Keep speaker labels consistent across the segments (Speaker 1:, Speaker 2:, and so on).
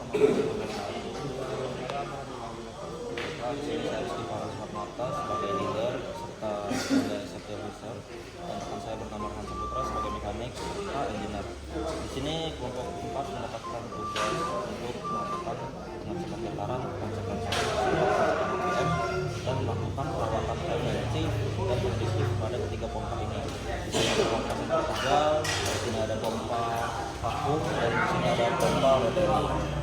Speaker 1: Di sini saya Rizky Farhan Mata sebagai leader serta sebagai safety officer, dan rekan saya bernama Rehan Saputra sebagai mekanik serta engineer. Di sini kelompok 4 mendapatkan tugas untuk melakukan pengecekan getaran, pengecekan BBM, dan melakukan perawatan preventif dan prediktif pada ketiga pompa ini. Di sini ada pompa sentrifugal, di sini ada pompa vakum, dan di sini ada pompa rotary.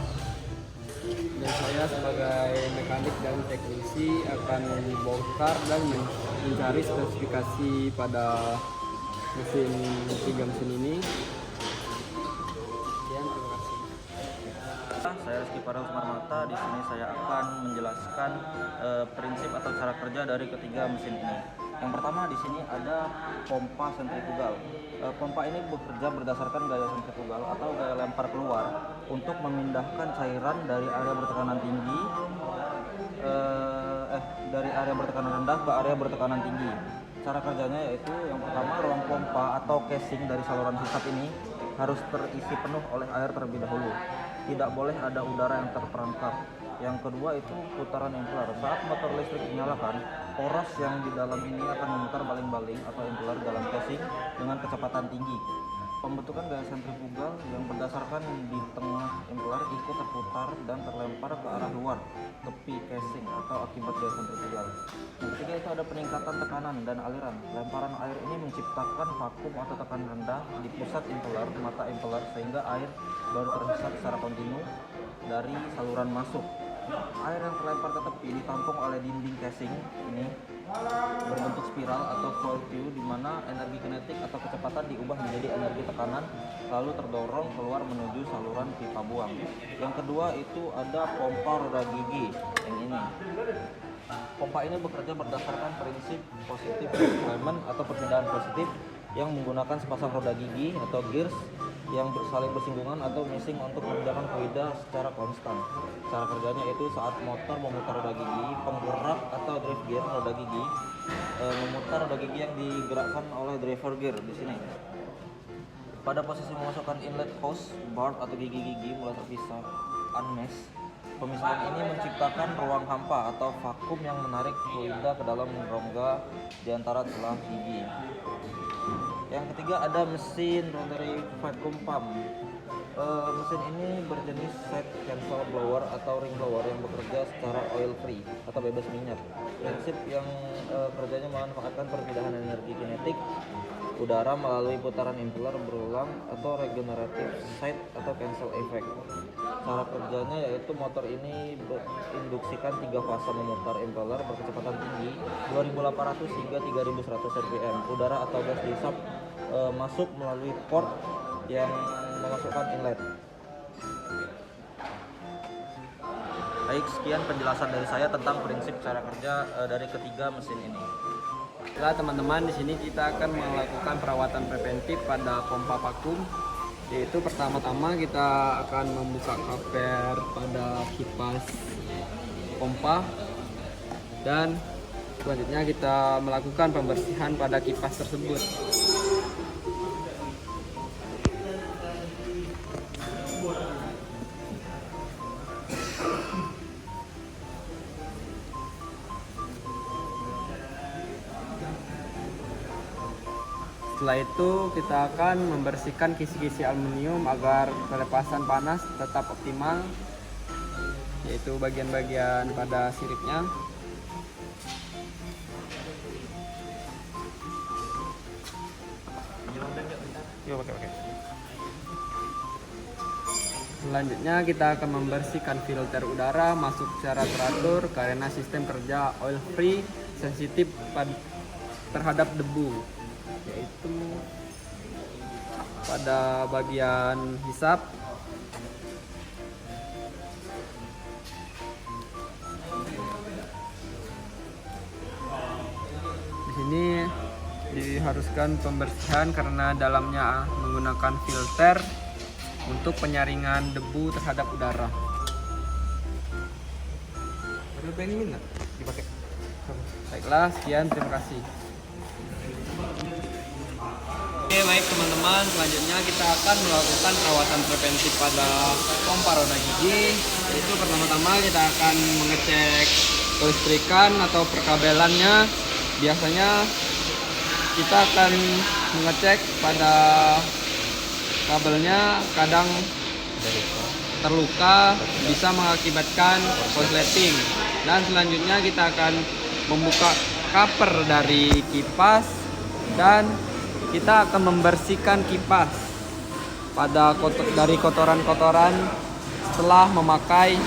Speaker 2: Dan saya sebagai mekanik dan teknisi akan membongkar dan mencari spesifikasi pada tiga mesin ini. Sekian, terima kasih.
Speaker 1: Saya Rizky Farhan Mata. Di sini saya akan menjelaskan prinsip atau cara kerja dari ketiga mesin ini. Yang pertama, di sini ada pompa sentrifugal. Pompa ini bekerja berdasarkan gaya sentrifugal atau gaya lempar keluar untuk memindahkan cairan dari area bertekanan tinggi dari area bertekanan rendah ke area bertekanan tinggi. Cara kerjanya yaitu yang pertama, ruang pompa atau casing dari saluran hisap ini harus terisi penuh oleh air terlebih dahulu. Tidak boleh ada udara yang terperangkap. Yang kedua itu putaran impeller. Saat motor listrik dinyalakan, poros yang di dalam ini akan memutar baling-baling atau impeller dalam casing dengan kecepatan tinggi. Pembentukan gaya sentrifugal yang berdasarkan di tengah impeller ikut terputar dan terlempar ke arah luar tepi casing atau akibat gaya sentrifugal. Yang ketiga itu ada peningkatan tekanan dan aliran. Lemparan air ini menciptakan vakum atau tekanan rendah di pusat impeller, mata impeller, sehingga air baru terhisap secara kontinu dari saluran masuk. Air yang terlempar ke tepi ditampung oleh dinding casing ini berbentuk spiral atau coil view, di mana energi kinetik atau kecepatan diubah menjadi energi tekanan lalu terdorong keluar menuju saluran pipa buang. Yang kedua itu ada pompa roda gigi yang ini. Pompa ini bekerja berdasarkan prinsip positif displacement atau perpindahan positif yang menggunakan sepasang roda gigi atau gears yang saling bersinggungan atau missing untuk memindahkan fluida secara konstan. Cara kerjanya itu saat motor memutar roda gigi, penggerak atau drive gear roda gigi memutar roda gigi yang digerakkan oleh driver gear di sini. Pada posisi memasukkan inlet hose, barb atau gigi-gigi mulai terpisah unmesh. Pemisahan ini menciptakan ruang hampa atau vakum yang menarik fluida ke dalam rongga di antara celah gigi. Yang ketiga ada mesin rotary vacuum pump. Mesin ini berjenis side cancel blower atau ring blower yang bekerja secara oil free atau bebas minyak. Prinsip yang kerjanya memanfaatkan perpindahan energi kinetik udara melalui putaran impeller berulang atau regenerative side atau cancel effect. Cara kerjanya yaitu motor ini induksikan 3 fase memutar impeller berkecepatan tinggi 2800 hingga 3100 rpm. Udara atau gas dihisap masuk melalui port yang memasukkan inlet. Baik, sekian penjelasan dari saya tentang prinsip cara kerja dari ketiga mesin ini.
Speaker 2: Setelah teman-teman, di sini kita akan melakukan perawatan preventif pada pompa vakum. Yaitu pertama-tama kita akan membuka cover pada kipas pompa, dan selanjutnya kita melakukan pembersihan pada kipas tersebut. Setelah itu kita akan membersihkan kisi-kisi aluminium agar pelepasan panas tetap optimal, yaitu bagian-bagian pada siripnya. Selanjutnya kita akan membersihkan filter udara masuk secara teratur karena sistem kerja oil free sensitif terhadap debu, yaitu pada bagian hisap, di sini diharuskan pembersihan karena dalamnya menggunakan filter untuk penyaringan debu terhadap udara. Baiklah, sekian, terima kasih. Oke, baik teman-teman, selanjutnya kita akan melakukan perawatan preventif pada pompa roda gigi. Yaitu pertama-tama kita akan mengecek kelistrikan atau perkabelannya. Biasanya kita akan mengecek pada kabelnya, kadang terluka bisa mengakibatkan korsleting. Dan selanjutnya kita akan membuka cover dari kipas dan kita akan membersihkan kipas dari kotoran-kotoran setelah memakai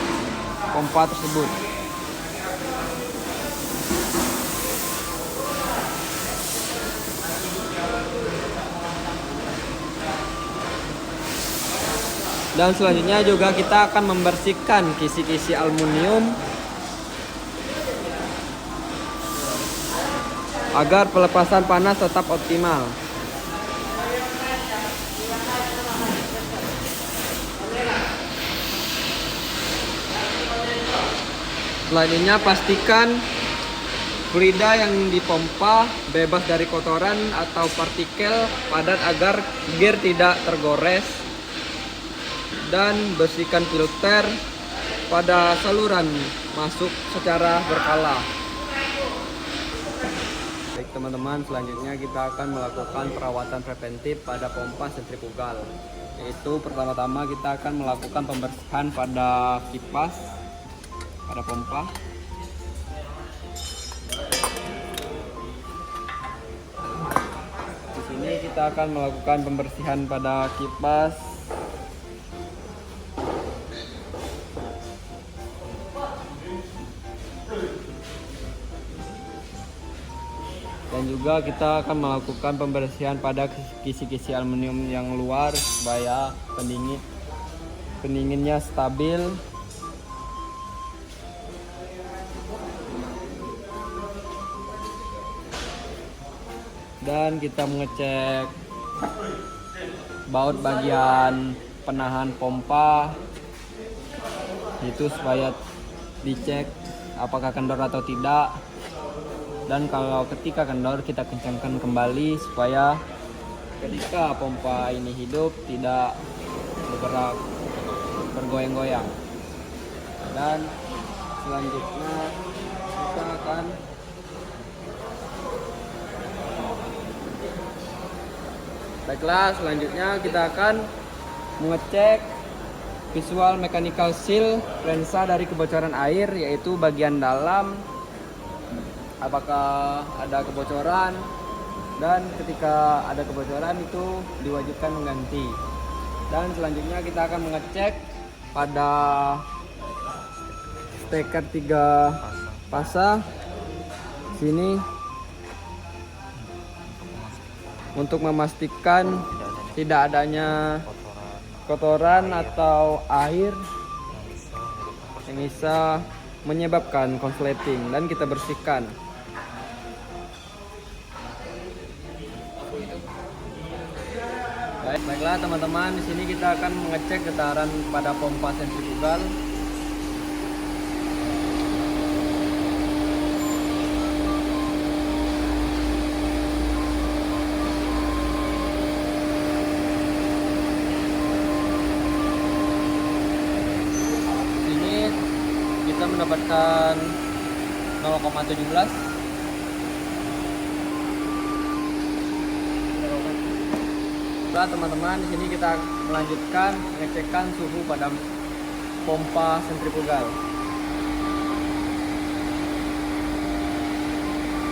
Speaker 2: pompa tersebut. Dan selanjutnya juga kita akan membersihkan kisi-kisi aluminium agar pelepasan panas tetap optimal. Selanjutnya pastikan fluida yang dipompa bebas dari kotoran atau partikel padat agar gear tidak tergores, dan bersihkan filter pada saluran masuk secara berkala. Baik teman-teman, selanjutnya kita akan melakukan perawatan preventif pada pompa sentrifugal. Yaitu pertama-tama kita akan melakukan pembersihan pada kipas pada pompa. Di sini kita akan melakukan pembersihan pada kipas. Dan juga kita akan melakukan pembersihan pada kisi-kisi aluminium yang luar supaya pendinginnya stabil. Dan kita mengecek baut bagian penahan pompa itu supaya dicek apakah kendor atau tidak. Dan kalau ketika kendor kita kencangkan kembali supaya ketika pompa ini hidup tidak bergerak bergoyang-goyang. Dan selanjutnya kita akan selanjutnya kita akan mengecek visual mechanical seal lensa dari kebocoran air, yaitu bagian dalam apakah ada kebocoran, dan ketika ada kebocoran itu diwajibkan mengganti. Dan selanjutnya kita akan mengecek pada steker 3 pasang sini untuk memastikan tidak adanya kotoran atau air yang bisa menyebabkan konsleting, dan kita bersihkan. Baiklah teman-teman, di sini kita akan mengecek getaran pada pompa sentrifugal. Kita mendapatkan 0,17. Nah, teman-teman, di sini kita melanjutkan pengecekan suhu pada pompa sentrifugal.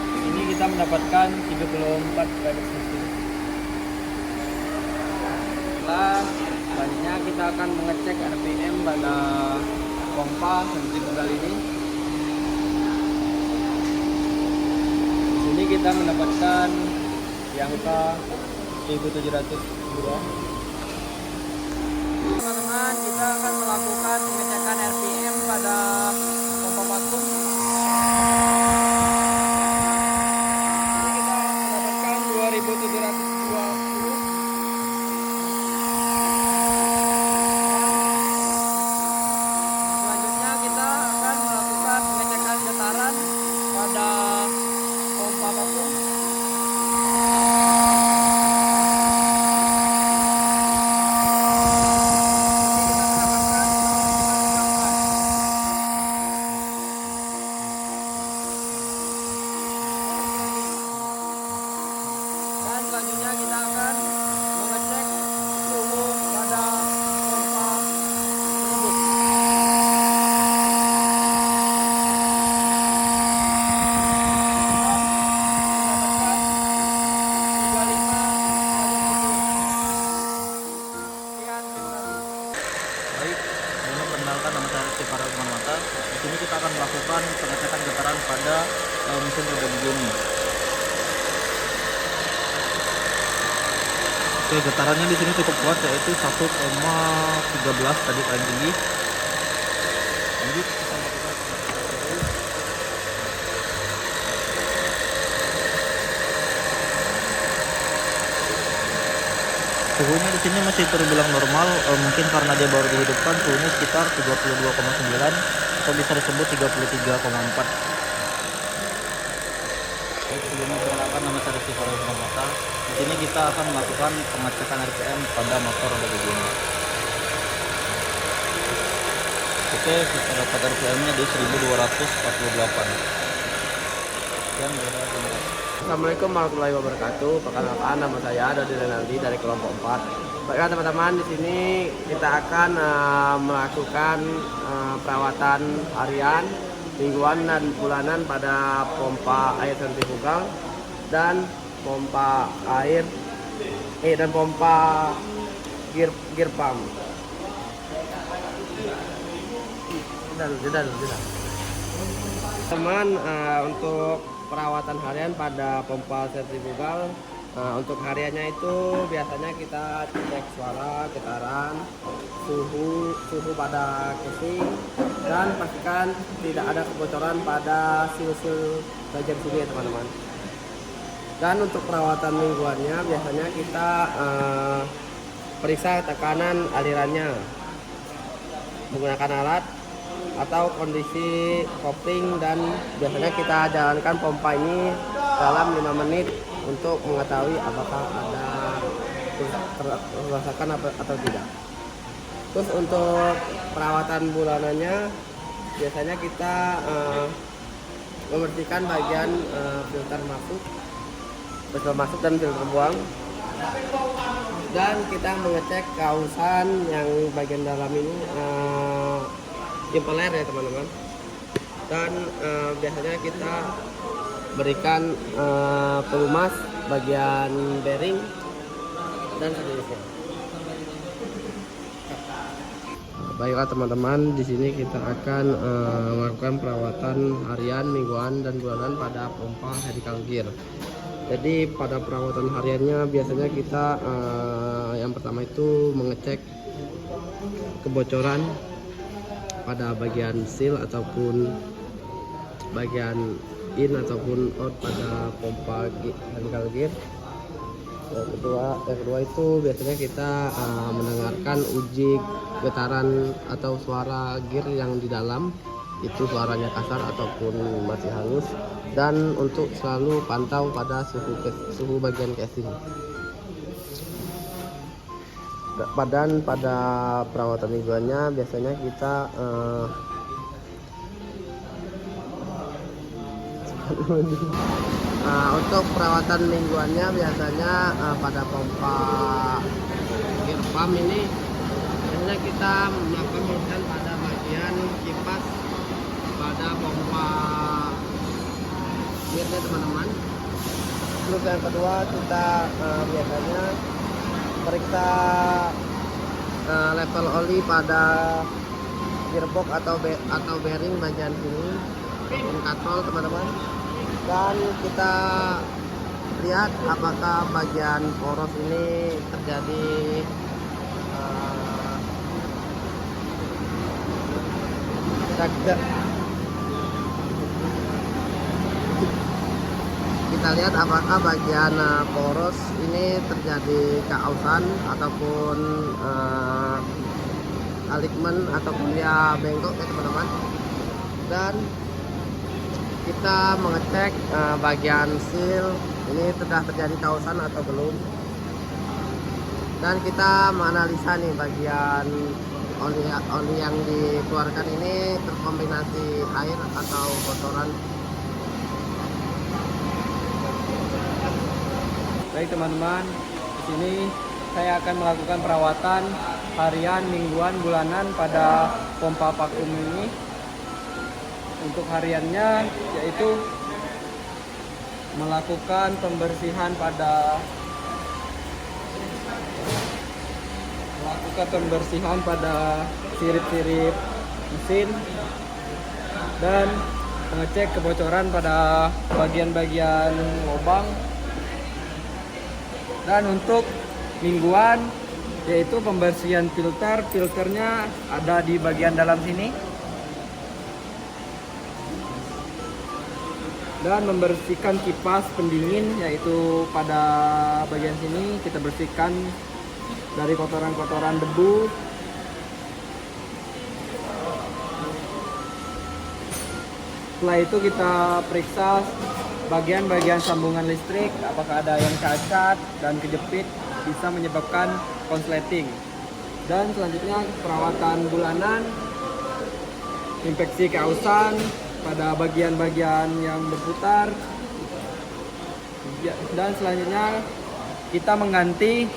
Speaker 2: Di sini kita mendapatkan 34 derajat Celcius. Selanjutnya kita akan mengecek RPM pada pompa sentrifugal ini. Di sini kita mendapatkan di angka 1702. Teman-teman, kita akan melakukan pengecekan RPM pada pompa vakum. Ini kita mendapatkan 2720. Selanjutnya kita akan melakukan pengecekan getaran pada pompa vakum.
Speaker 1: Perkenalkan, nama saya Rizky Farel Mata. Di sini kita akan melakukan pengecekan getaran pada mesin turbo gigi ini. Oke, getarannya di sini cukup kuat, yaitu 1,13 tadi paling tinggi. Lanjut kita lakukan suhunya di sini masih terbilang normal, mungkin karena dia baru dihidupkan. Suhunya sekitar 32,9 atau bisa disebut 33,4. Baik, sebelumnya perkenalkan, nama saya Rizky Farel Mata. Di sini kita akan melakukan pengecekan RPM pada motor roda gigi ini. Oke, kita dapat RPM-nya di 1248. Sekian, terima kasih.
Speaker 2: Assalamualaikum warahmatullahi wabarakatuh. Perkenalkan, nama saya Dodi Renaldi dari kelompok 4. Baiklah teman-teman, di sini kita akan melakukan perawatan harian, mingguan dan bulanan pada pompa air sentrifugal dan pompa air dan pompa gear pump. Sudah. Teman, untuk perawatan harian pada pompa sentrifugal, untuk hariannya itu biasanya kita cek suara, getaran, suhu pada casing, dan pastikan tidak ada kebocoran pada sil-sil bagian sini ya teman-teman. Dan untuk perawatan mingguannya biasanya kita periksa tekanan alirannya menggunakan alat atau kondisi kopling, dan biasanya kita jalankan pompa ini dalam 5 menit untuk mengetahui apakah ada kerusakan atau tidak. Terus untuk perawatan bulanannya biasanya kita membersihkan bagian filter masuk dan filter buang, dan kita mengecek kausan yang bagian dalam ini impeller ya teman-teman. Dan biasanya kita berikan pelumas bagian bearing dan sejenisnya. Baiklah teman-teman, di sini kita akan melakukan perawatan harian, mingguan dan bulanan pada pompa helical gear. Jadi pada perawatan hariannya biasanya kita yang pertama itu mengecek kebocoran pada bagian seal ataupun bagian in ataupun out pada pompa helical gear. Yang kedua itu biasanya kita mendengarkan uji getaran atau suara gear yang di dalam, itu suaranya kasar ataupun masih halus, dan untuk selalu pantau pada suhu bagian casing. Pada perawatan mingguannya biasanya kita untuk perawatan mingguannya biasanya pada pompa gear pump ini biasanya kita melakukan pembersihan pada bagian kipas pada pompa gearnya teman-teman. Terus yang kedua kita biasanya periksa level oli pada gearbox atau bearing bagian sini, katrol teman-teman, dan kita lihat apakah bagian poros ini terjadi kita lihat apakah bagian poros ini terjadi keausan ataupun alikmen ataupun dia bengkok ya teman-teman. Dan kita mengecek bagian seal ini sudah terjadi kausan atau belum, dan kita menganalisa nih bagian oli yang dikeluarkan ini terkombinasi air atau kotoran. Baik teman-teman, di sini saya akan melakukan perawatan harian, mingguan, bulanan pada pompa vakum ini. Untuk hariannya yaitu melakukan pembersihan pada sirip-sirip mesin dan mengecek kebocoran pada bagian-bagian lubang. Dan untuk mingguan yaitu pembersihan filternya ada di bagian dalam sini, dan membersihkan kipas pendingin yaitu pada bagian sini kita bersihkan dari kotoran-kotoran debu. Setelah itu kita periksa bagian-bagian sambungan listrik apakah ada yang cacat dan kejepit, bisa menyebabkan konsleting. Dan selanjutnya perawatan bulanan, inspeksi keausan pada bagian-bagian yang berputar. Dan selanjutnya kita mengganti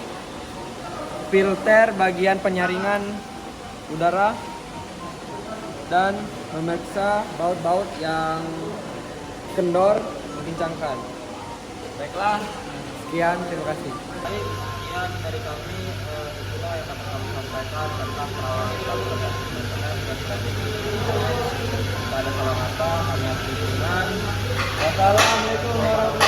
Speaker 2: filter bagian penyaringan udara dan memeriksa baut-baut yang kendor mengencangkan. Baiklah, sekian, terima kasih.
Speaker 1: Baik, sekian dari kami, itulah yang dapat kami sampaikan tentang perawatan maintenance dan strategi. Jika ada salah kata, kami harus Wassalamualaikum warahmatullahi wabarakatuh.